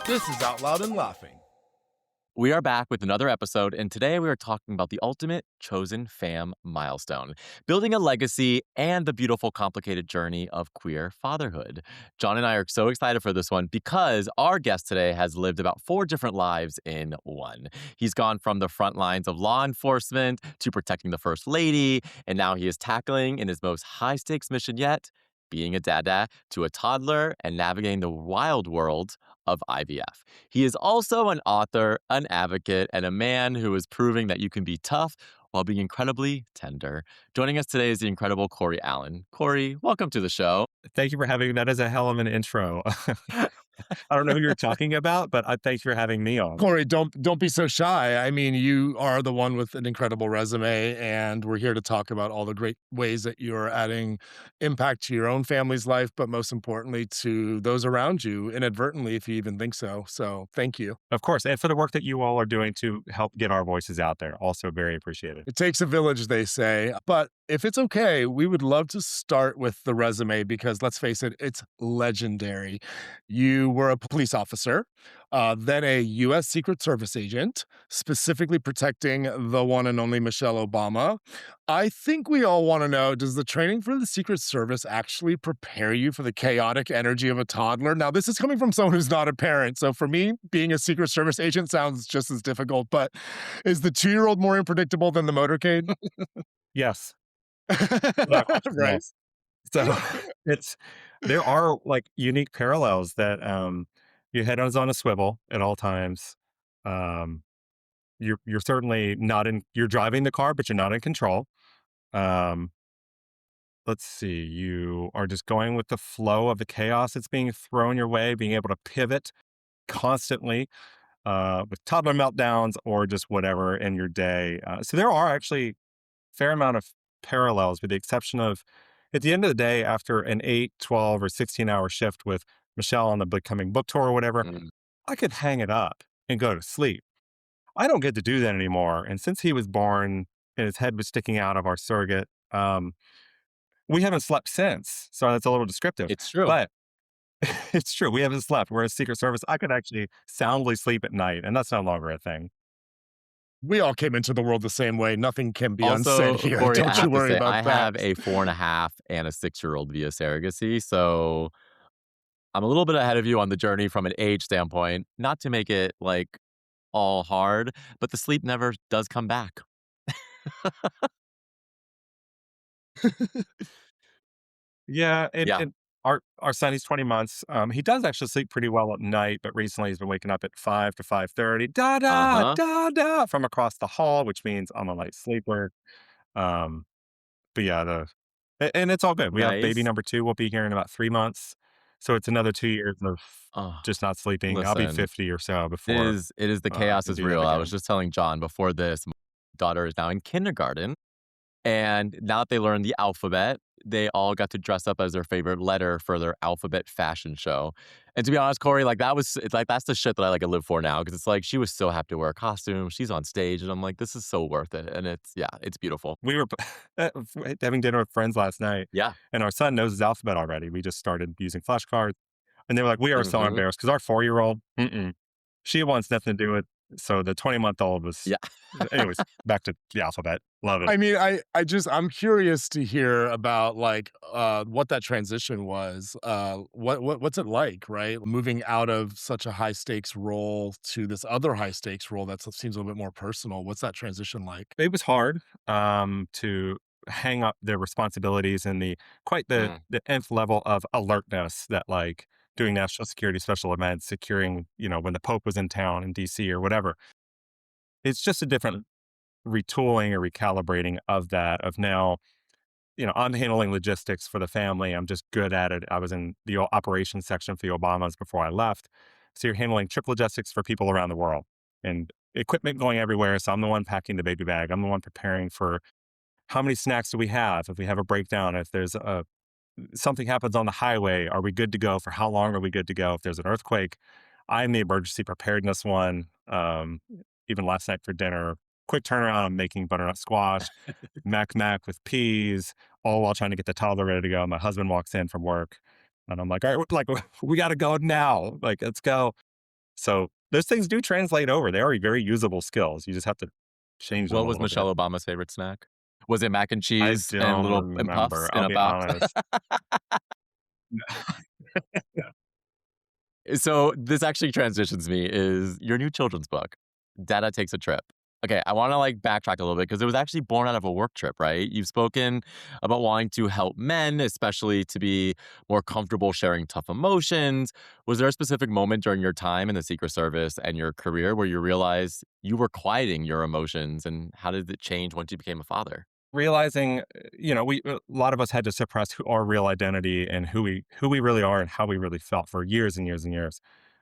This is Out Loud and Laughing. We are back with another episode, and today we are talking about the ultimate chosen fam milestone, building a legacy and the beautiful, complicated journey of queer fatherhood. John and I are so excited for this one because our guest today has lived about 4 different lives in one. He's gone from the front lines of law enforcement to protecting the First Lady, and now he is tackling in his most high-stakes mission yet, being a dada to a toddler and navigating the wild world of IVF. He is also an author, an advocate, and a man who is proving that you can be tough while being incredibly tender. Joining us today is the incredible Cory Allen. Cory, welcome to the show. Thank you for having me. That is a hell of an intro. I don't know who you're talking about, but thanks for having me on. Cory, don't be so shy. I mean, you are the one with an incredible resume, and we're here to talk about all the great ways that you're adding impact to your own family's life, but most importantly to those around you inadvertently, if you even think so. So thank you. Of course, and for the work that you all are doing to help get our voices out there. Also very appreciated. It takes a village, they say. But if it's okay, we would love to start with the resume because let's face it, it's legendary. You were a police officer, then a U.S. Secret Service agent, specifically protecting the one and only Michelle Obama. I think we all want to know, does the training for the Secret Service actually prepare you for the chaotic energy of a toddler? Now, this is coming from someone who's not a parent. So for me, being a Secret Service agent sounds just as difficult. But is the 2-year-old more unpredictable than the motorcade? Yes. Without question, Right. yes. So it's there are like unique parallels that your head is on a swivel at all times. Um, you're certainly not in. You're driving the car, but you're not in control. Um, let's see. You are just going with the flow of the chaos that's being thrown your way, being able to pivot constantly with toddler meltdowns or just whatever in your day. So there are actually fair amount of parallels, with the exception of at the end of the day, after an 8, 12, or 16-hour shift with Michelle on the becoming book tour or whatever, Mm. I could hang it up and go to sleep. I don't get to do that anymore. And since he was born and his head was sticking out of our surrogate, we haven't slept since. So that's a little descriptive. It's true. But it's true. We haven't slept. Whereas Secret Service, I could actually soundly sleep at night, and that's no longer a thing. We all came into the world the same way. Nothing can be Also, unsaid here. Cory, I Don't you have to worry say, about I that. have a 4.5 and a 6-year-old via surrogacy, so I'm a little bit ahead of you on the journey from an age standpoint. Not to make it like all hard, but the sleep never does come back. Yeah, and Yeah. and our son, he's 20 months. He does actually sleep pretty well at night, but recently he's been waking up at 5 to 5:30, "Da, da, Uh-huh. da, da," from across the hall, which means I'm a light sleeper. Um, but yeah, and it's all good. We have baby Nice. number 2 will be here in about 3 months, so it's another 2 years of Oh, just not sleeping. I'll be listen, 50 or so it before, is it is the I chaos can is do that real. I was again. just telling John before this, my daughter is now in kindergarten. And now that they learned the alphabet, they all got to dress up as their favorite letter for their alphabet fashion show. And to be honest, Cory, like it's like that's the shit that I like to live for now because it's like she was so happy to wear a costume. She's on stage, and I'm like, this is so worth it. And it's yeah, it's beautiful. We were having dinner with friends last night, Yeah. and our son knows his alphabet already. We just started using flashcards. And they were like, "We are so Hmm. embarrassed," because our 4-year-old, she wants nothing to do with. So the 20-month-old was, Yeah. anyways, back to the alphabet. Love it. I mean, I'm curious to hear about like what that transition was. What's it like, right? Moving out of such a high stakes role to this other high stakes role that seems a little bit more personal. What's that transition like? It was hard to hang up the responsibilities and quite Mm. the nth level of alertness that like doing national security special events, securing, when the Pope was in town in DC or whatever. It's just a different retooling or recalibrating of that, of now, I'm handling logistics for the family. I'm just good at it. I was in the operations section for the Obamas before I left. So you're handling trip logistics for people around the world and equipment going everywhere. So I'm the one packing the baby bag. I'm the one preparing for how many snacks do we have? If we have a breakdown, if there's something happens on the highway, are we good to go? For how long are we good to go? If there's an earthquake, I'm the emergency preparedness one. Even last night for dinner, quick turnaround, I'm making butternut squash, mac with peas, all while trying to get the toddler ready to go. My husband walks in from work and I'm like, all right, like we got to go now. Like, let's go. So those things do translate over. They are very usable skills. You just have to change them What a was little bit. Michelle Obama's favorite snack? Was it mac and I cheese and don't little and remember. puffs in I'll a be box? honest. So this actually transitions me is your new children's book, Dada Takes a Trip. Okay, I want to like backtrack a little bit because it was actually born out of a work trip, right? You've spoken about wanting to help men, especially to be more comfortable sharing tough emotions. Was there a specific moment during your time in the Secret Service and your career where you realized you were quieting your emotions, and how did it change once you became a father? Realizing, a lot of us had to suppress our real identity and who we really are and how we really felt for years and years and years.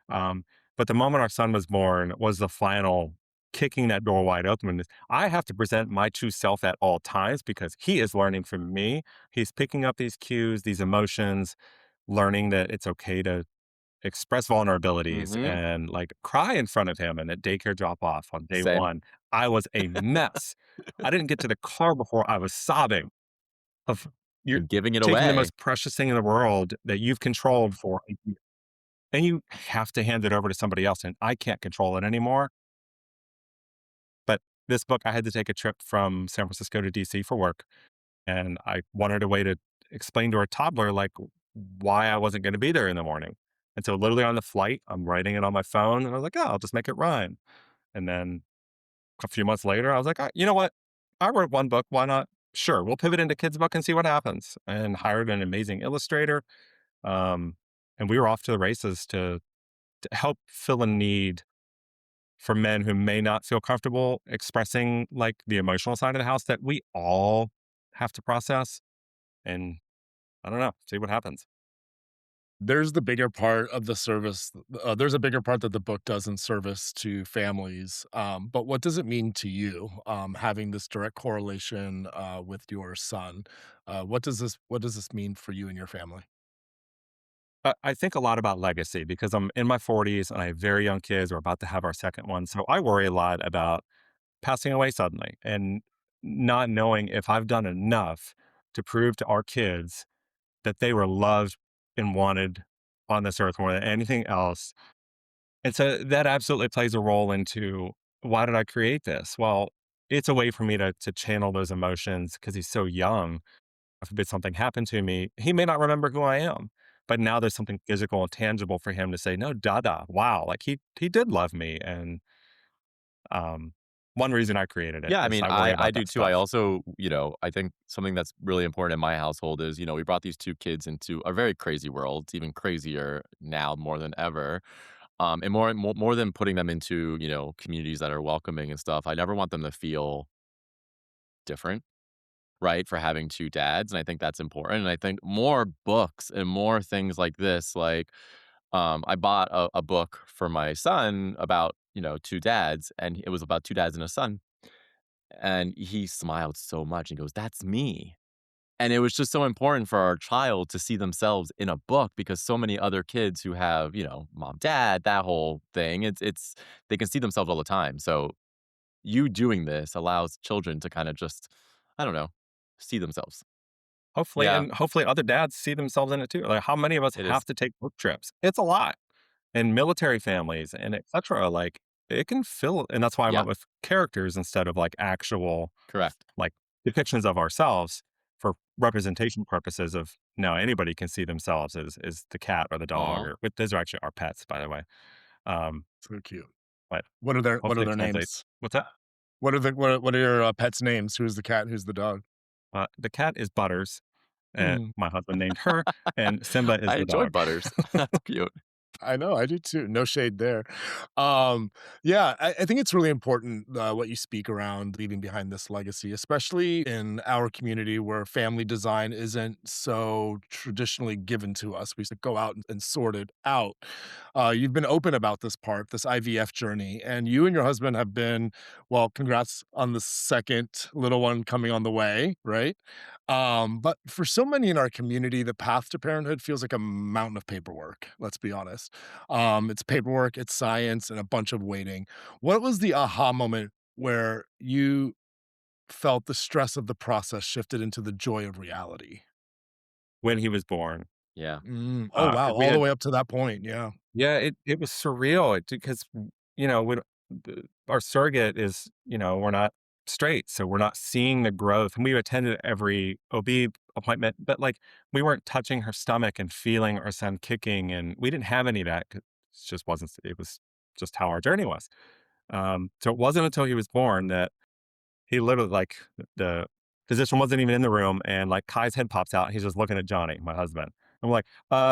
Um, but the moment our son was born was the final kicking that door wide open. I have to present my true self at all times because he is learning from me. He's picking up these cues, these emotions, learning that it's okay to express vulnerabilities Hmm. and like cry in front of him and at daycare drop off on day Same. one. I was a mess. I didn't get to the car before I was sobbing of you're And giving it taking the away. most precious thing in the world that you've controlled for a year, and you have to hand it over to somebody else. And I can't control it anymore. But this book, I had to take a trip from San Francisco to DC for work. And I wanted a way to explain to our toddler, like, why I wasn't going to be there in the morning. And so, literally on the flight, I'm writing it on my phone. And I was like, oh, I'll just make it rhyme. And then a few months later, I was like, you know what? I wrote one book. Why not? Sure, we'll pivot into kids' book and see what happens. And hired an amazing illustrator. Um, and we were off to the races to help fill a need for men who may not feel comfortable expressing like the emotional side of the house that we all have to process. And I don't know, see what happens. There's the bigger part of the service, there's a bigger part that the book does in service to families, but what does it mean to you, having this direct correlation, with your son? What does this mean for you and your family? I think a lot about legacy because I'm in my 40s and I have very young kids. We're about to have our second one. So I worry a lot about passing away suddenly and not knowing if I've done enough to prove to our kids that they were loved and wanted on this earth more than anything else. And so that absolutely plays a role into why did I create this? Well, it's a way for me to channel those emotions because he's so young. If forbid something happened to me, he may not remember who I am. But now there's something physical and tangible for him to say, no, Dada, wow, like he did love me. And um, one reason I created it Yeah, I is mean, I worry I about do that too. I stuff. also, I think something that's really important in my household is, we brought these 2 kids into a very crazy world. It's even crazier now more than ever. And more than putting them into, communities that are welcoming and stuff, I never want them to feel different, right, for having 2 dads, and I think that's important, and I think more books and more things like this, like, I bought a book for my son about, 2 dads, and it was about 2 dads and a son. And he smiled so much and goes, "That's me." And it was just so important for our child to see themselves in a book because so many other kids who have, mom, dad, that whole thing, it's they can see themselves all the time. So you doing this allows children to kind of just, I don't know, see themselves. Hopefully, Yeah, and hopefully other dads see themselves in it too. Like how many of us it have is. to take work trips? It's a lot. And military families and et cetera, like it can fill, and that's why I Yeah, went with characters instead of like actual correct. like depictions of ourselves for representation purposes of now anybody can see themselves as the cat or the dog Aw. or but those are actually our pets, by the way. Um, So cute. but What are hopefully it their translates. names? What's that? What are your, pets' names? Who's the cat? Who's the dog? The cat is Butters, and Mm. my husband named her, and Simba is I the enjoy dog. Butters. That's cute. I know, I do too. No shade there. Yeah, I think it's really important what you speak around leaving behind this legacy, especially in our community where family design isn't so traditionally given to us. We used to go out and sort it out. You've been open about this part, this IVF journey, and you and your husband have been, well, congrats on the second little one coming on the way, right? But for so many in our community, the path to parenthood feels like a mountain of paperwork. Let's be honest. It's paperwork, it's science, and a bunch of waiting. What was the aha moment where you felt the stress of the process shifted into the joy of reality? When he was born. Yeah. Oh, wow, We all the had way up to that point, yeah. Yeah, it was surreal. It because we our surrogate is, we're not straight, so we're not seeing the growth. And we attended every OB appointment, but like we weren't touching her stomach and feeling our son kicking, and we didn't have any of that. 'Cause it just wasn't. It was just how our journey was. So it wasn't until he was born that he literally like the physician wasn't even in the room, and like Kai's head pops out. He's just looking at Johnny, my husband. I'm like,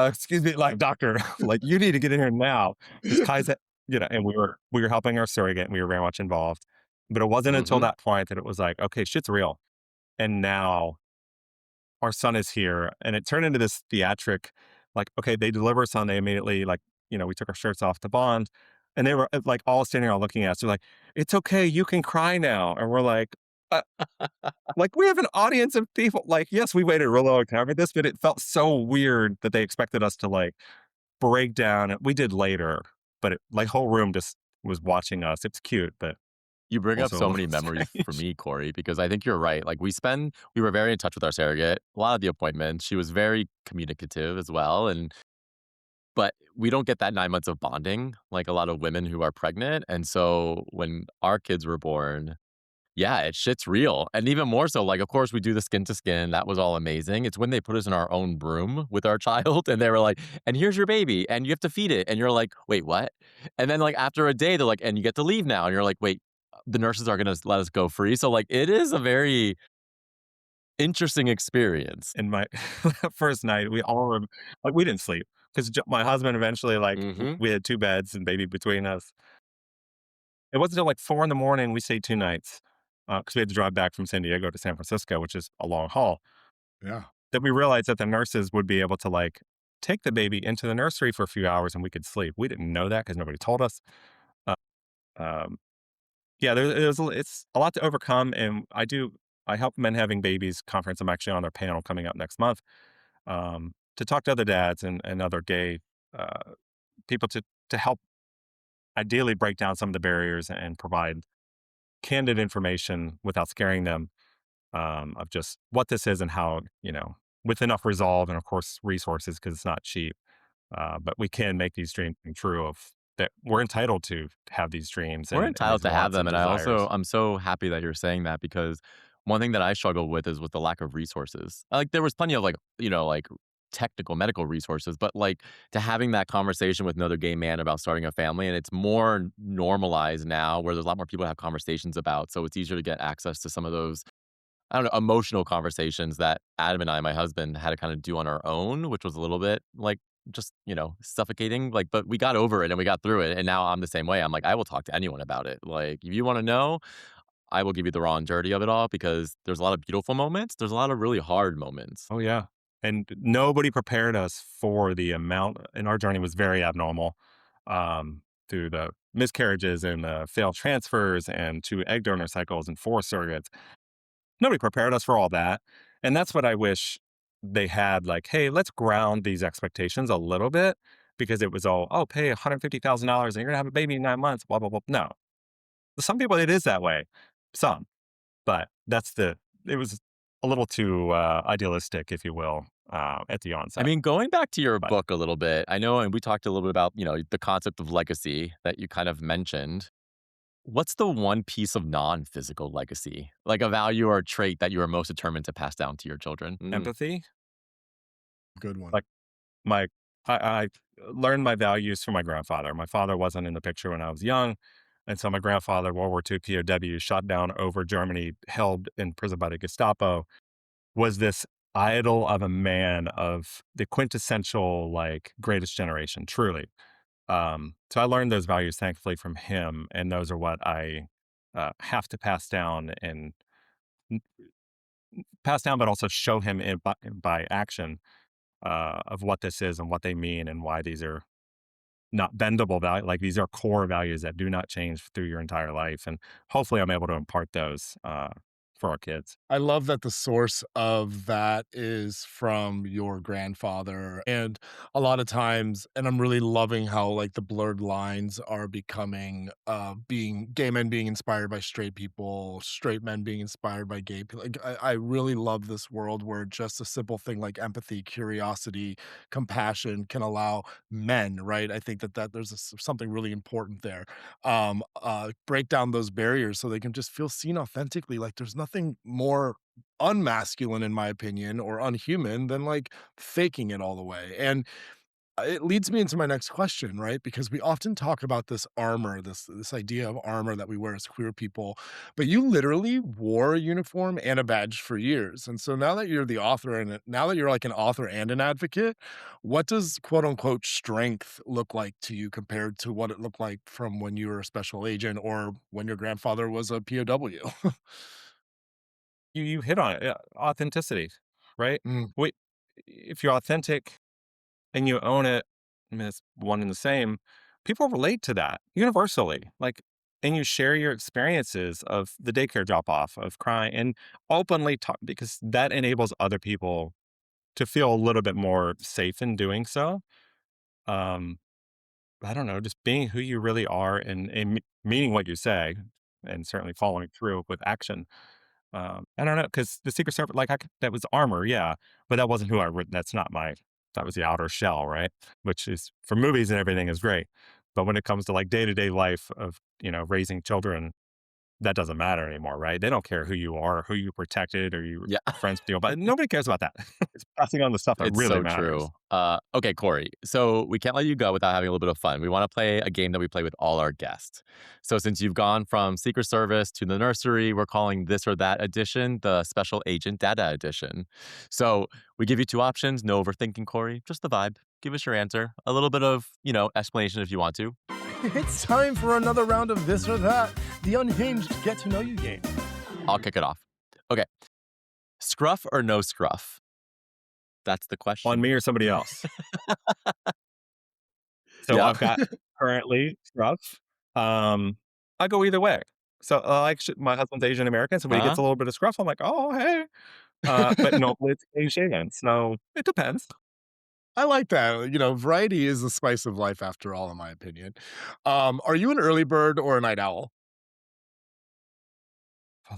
excuse me, like doctor, like you need to get in here now because Kai's, and we were helping our surrogate, and we were very much involved. But it wasn't until Mhm. that point that it was like, okay, shit's real, and now our son is here, and it turned into this theatric, like, okay, they deliver our son, they immediately like, we took our shirts off to bond, and they were like all standing around looking at us. They're like, "It's okay, you can cry now," and we're like, we have an audience of people. Like, yes, we waited a real long time for this, but it felt so weird that they expected us to like break down. We did later, but like whole room just was watching us. It's cute, but You bring up also a so little many memories for strange. me, Corey, because I think you're right. Like we were very in touch with our surrogate. A lot of the appointments, she was very communicative as well, but we don't get that 9 months of bonding like a lot of women who are pregnant. And so when our kids were born, yeah, it shit's real. And even more so, like, of course, we do the skin to skin. That was all amazing. It's when they put us in our own room with our child and they were like, and here's your baby and you have to feed it. And you're like, wait, what? And then, like, after a day, they're like, and you get to leave now. And you're like, wait, the nurses are going to let us go free. So, like, it is a very interesting experience. And my first night, we all were like, we didn't sleep because my husband eventually, like, Hmm. we had two beds and baby between us. It wasn't until like 4 in the morning we stayed 2 nights because we had to drive back from San Diego to San Francisco, which is a long haul, Yeah. that we realized that the nurses would be able to like take the baby into the nursery for a few hours and we could sleep. We didn't know that because nobody told us. Uh, um, yeah, it's a lot to overcome. And I help Men Having Babies conference. I'm actually on their panel coming up next month to talk to other dads and other gay people to help ideally break down some of the barriers and provide candid information without scaring them of just what this is and how, with enough resolve and, of course, resources, because it's not cheap. But we can make these dreams come true of that we're entitled to have these dreams We're and entitled these to have wants them, and and desires. I'm so happy that you're saying that because one thing that I struggle with is with the lack of resources. Like, there was plenty of, like, like, technical medical resources, but, like, to having that conversation with another gay man about starting a family, and it's more normalized now where there's a lot more people to have conversations about, so it's easier to get access to some of those, I don't know, emotional conversations that Adam and I, my husband, had to kinda do on our own, which was a little bit, like, just, suffocating, like, but we got over it and we got through it, and now I'm the same way. I'm like, I will talk to anyone about it. Like, if you wanna know, I will give you the raw and dirty of it all because there's a lot of beautiful moments, there's a lot of really hard moments. Oh, yeah. And nobody prepared us for the amount, and our journey was very abnormal through the miscarriages and the failed transfers and 2 egg donor cycles and 4 surrogates. Nobody prepared us for all that. And that's what I wish they had like, hey, let's ground these expectations a little bit because it was all, oh, pay $150,000 and you're going to have a baby in 9 months, blah, blah, blah. No, some people it is that way. Some, but it was a little too idealistic, if you will, at the I onset. mean, going back to your But book a little bit, I know, and we talked a little bit about, the concept of legacy that you kind of mentioned. What's the one piece of non-physical legacy, like a value or a trait that you are most determined to pass down to your children? Mm. empathy, Good one. like my, I learned my values from my grandfather. My father wasn't in the picture when I was young. And so my grandfather, World War II POW, shot down over Germany, held in prison by the Gestapo, was this idol of a man of the quintessential, like, greatest generation, truly. So I learned those values, thankfully, from him, and those are what I have to pass down and n- pass down, but also show him by action of what this is and what they mean and why these are not bendable value. Like these are core values that do not change through your entire life. And hopefully, I'm able to impart those for our kids. I love that the source of that is from your grandfather. And a lot of times, and I'm really loving how like the blurred lines are becoming being gay men being inspired by straight people, straight men being inspired by gay people. Like, I really love this world where just a simple thing like empathy, curiosity, compassion can allow men, right? I think that there's something really important there. Break down those barriers so they can just feel seen authentically. Like there's nothing more unmasculine, in my opinion, or unhuman than like faking it all the way. And it leads me into my next question, right? Because we often talk about this armor, this idea of armor that we wear as queer people, but you literally wore a uniform and a badge for years. And so now that you're the author and now that you're like an author and an advocate, what does quote unquote strength look like to you compared to what it looked like from when you were a special agent or when your grandfather was a POW? You hit on it, yeah, authenticity, right? Mm, Wait, if you're authentic and you own it, I mean, it's one and the same. People relate to that universally. Like, and you share your experiences of the daycare drop off, of crying, and openly talk because that enables other people to feel a little bit more safe in doing so. Um, I don't know, just being who you really are and meaning what you say, and certainly following through with action. I don't know, because the Secret Service, like, that was armor, yeah, but that wasn't who I re that's not my that was the outer shell, right? Which is for movies and everything is great. But when it comes to, like, day-to-day life of, raising children, that doesn't matter anymore, right? They don't care who you are, who you protected, or you were Yeah. friends with, but nobody cares about that. It's passing on the stuff that It's really so true. matters. Okay, Corey. So we can't let you go without having a little bit of fun. We want to play a game that we play with all our guests. So since you've gone from Secret Service to the nursery, we're calling this or that edition the Special Agent Dada edition. So we give you two options. No overthinking, Corey. Just the vibe. Give us your answer. A little bit of, explanation if you want to. it's time for another round of this or that, the unhinged get to know you game. I'll kick it off. Okay. Scruff or no scruff? That's the On question. me or somebody else. So Yeah. I've got currently scruff. I go either way. So, like, my husband's Asian American, so when he gets Huh? a little bit of scruff, I'm like, "Oh, hey." But no, it's clean shaven, so it depends. I like that. Variety is the spice of life after all, in my opinion. Are you an early bird or a night owl?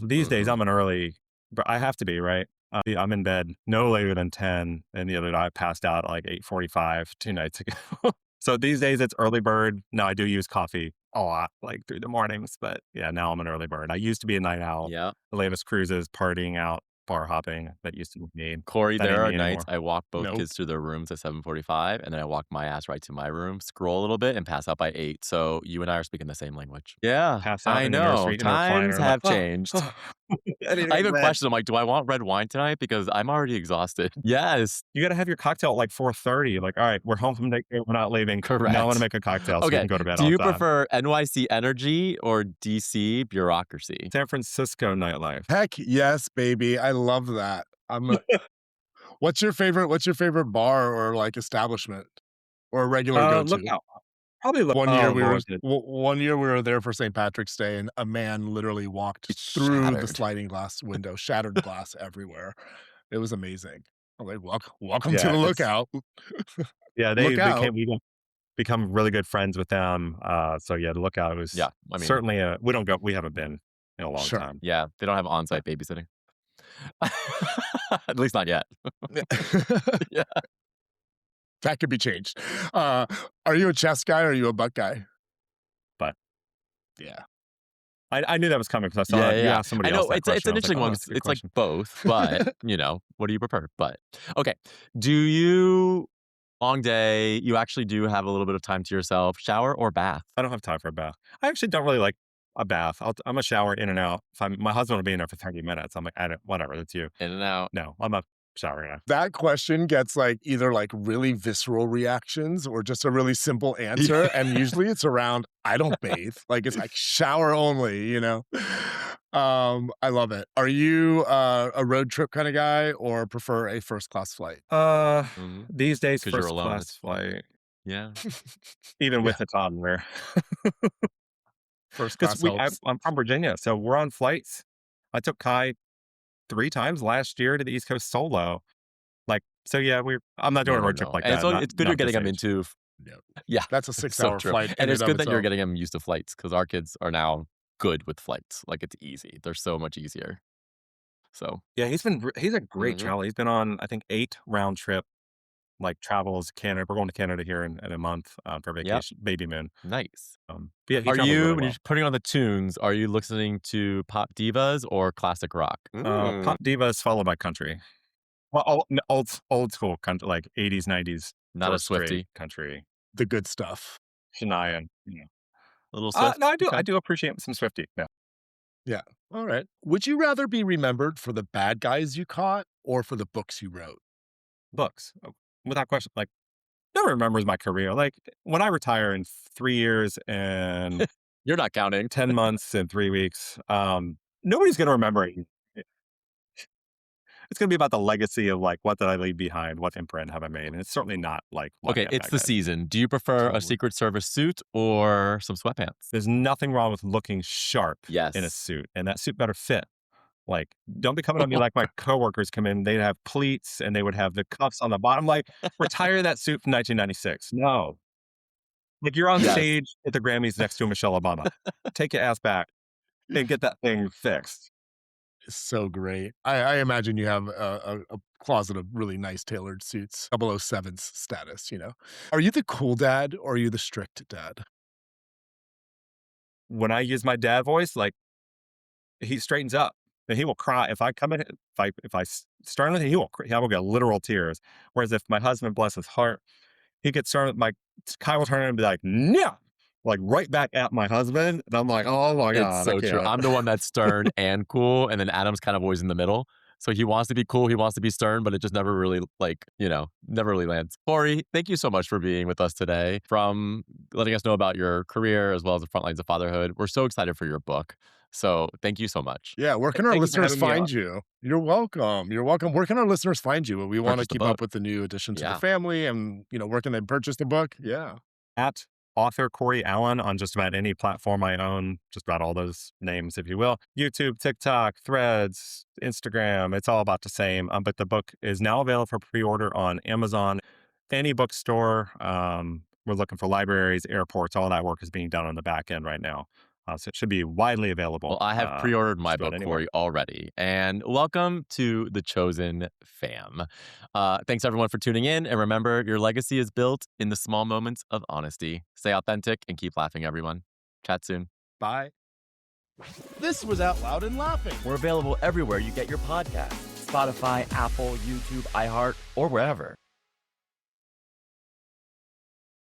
These days, Mhm. I'm an early but I have to be, right? Yeah, I'm in bed no later than 10, and the other night I passed out at, like, 8:45 2 nights ago. So these days, it's early bird. Now I do use coffee a lot, like, through the mornings, but, yeah, now I'm an early bird. I used to be a night owl. Yeah. The latest cruises, partying out, bar hopping, that used to be me. Corey, That ain't there are me nights anymore. I walk both Nope. kids to their rooms at 7:45, and then I walk my ass right to my room, scroll a little bit, and pass out by 8. So you and I are speaking the same language. Yeah, Pass out I in the know. nursery in a Times recliner. I'm like, have changed. I need to I go to even bed." question, I'm like, do I want red wine tonight? Because I'm already exhausted. Yes, You gotta have your cocktail at, like, 4:30. Like, "All right, we're home from daycare, we're not leaving. Now I wanna correct. make a cocktail so we Okay. can go to bed Do on you time." prefer NYC energy or DC bureaucracy? San Francisco nightlife. Heck yes, baby. I love that. What's your favorite bar or like establishment or a regular go-to? Lookout. Probably look One year oh, we were Lord, did one year we were there for St. Patrick's Day, and a man literally walked It's through the shattered. sliding glass window, shattered glass everywhere. It was amazing. I'm like, welcome to yeah, the it's lookout. yeah, Look they out. became we become really good friends with them, so yeah, the Lookout was Yeah, I mean, certainly we haven't been in a long Sure. time. yeah, they don't have Yeah. on-site babysitting. At least not yet. Yeah. That could be changed. Uh, are you a chess guy or are you a butt guy? But Yeah. I knew that was coming because I Yeah, saw yeah, you yeah. asked somebody I else know that it's question. an I was like, interesting "Oh, one that's 'cause a good it's like question." both, but, what do you prefer? But okay. Do you long day, you actually do have a little bit of time to yourself, shower or bath? I don't have time for a bath. I actually don't really like a bath. I'm a shower in and out. If my husband will be in there for 30 minutes. I'm like, I don't, whatever, that's you. In and out. No, I'm a shower now. That question gets like either like really visceral reactions or just a really simple answer. And usually it's around, I don't bathe. Like it's like shower only. I love it. Are you a road trip kind of guy or prefer a first class flight? Mhm. These days, 'Cause you're first alone, class it's fine. flight, Yeah. even Yeah, with a toddler, first because class helps. I'm from Virginia, so we're on flights. I took Kai. 3 times last year to the East Coast solo. Like, so yeah, I'm not doing No, a no, road trip no. like And that. so Not it's good not you're at getting this them age. into Yeah. yeah, That's a it's so 6-hour true. flight And in it's and of good that you're itself. getting them used to flights because our kids are now good with flights. Like, it's easy. They're so much easier. So, Yeah, he's a great mhm. traveler. He's been on, I think, 8 round trip, like, travels Canada. We're going to Canada here in a month, for Yep, vacation, baby moon. nice. But yeah, he travels really When you're well. putting on the tunes, are you listening to pop divas or classic rock? Pop divas followed by country. Well, old school country, like 80s, 90s, Not a George Strait Swiftie. country, The good stuff. Shania, and, you know. A little Swift? No, I Okay. do appreciate some Swiftie. Yeah, Yeah. All right. Would you rather be remembered for the bad guys you caught or for the books you wrote? books, without question. Like, no one remembers my career. Like, when I retire in 3 years and You're not counting. 10 months and 3 weeks, nobody's gonna remember it. It's gonna be about the legacy of, like, what did I leave behind? What imprint have I made? And it's certainly not, like, locking Okay, up it's bad the guys. season. Do you prefer a Totally. Secret Service suit or some sweatpants? There's nothing wrong with looking sharp in a Yes. suit, and that suit better fit. Like, don't be coming at me like my coworkers come in, they'd have pleats and they would have the cuffs on the bottom. Like, retire that suit from 1996. No. Like, you're on Yes. stage at the Grammys next to Michelle Obama. Take your ass back and get that thing fixed. So great. I imagine you have a closet of really nice tailored suits, 007's status, you know? Are you the cool dad or are you the strict dad? When I use my dad voice, like, he straightens up and he will cry. If I come in, if I start with him, he will get literal tears. Whereas if my husband, bless his heart, he gets started, Kai will turn around and be like, "No," like right back at my husband, and I'm like, "Oh my It's god, I so true. can't." I'm the one that's stern and cool, and then Adam's kind of always in the middle. So he wants to be cool, he wants to be stern, but it just never really, like, never really lands. Cory, thank you so much for being with us today, from letting us know about your career as well as the front lines of fatherhood. We're so excited for your book. So thank you so much. Yeah, where can our Thank you for listeners having me on. find you? You're welcome. You're welcome. Where can our listeners find you? We wanna Purchase the keep up book. with the new addition to the Yeah. family and, where can they purchase the book? Yeah. At author Cory Allen on just about any platform I own, just about all those names, if you will. YouTube, TikTok, Threads, Instagram, it's all about the same. But the book is now available for pre-order on Amazon, any bookstore. We're looking for libraries, airports, all that work is being done on the back end right now. So it should be widely Well, available I have pre-ordered my just about book, anywhere. Cory, already. And welcome to the Chosen fam. Thanks everyone for tuning in. And remember, your legacy is built in the small moments of honesty. Stay authentic and keep laughing, everyone. Chat soon. Bye. This was Out Loud and Laughing. We're available everywhere you get your podcasts: Spotify, Apple, YouTube, iHeart, or wherever.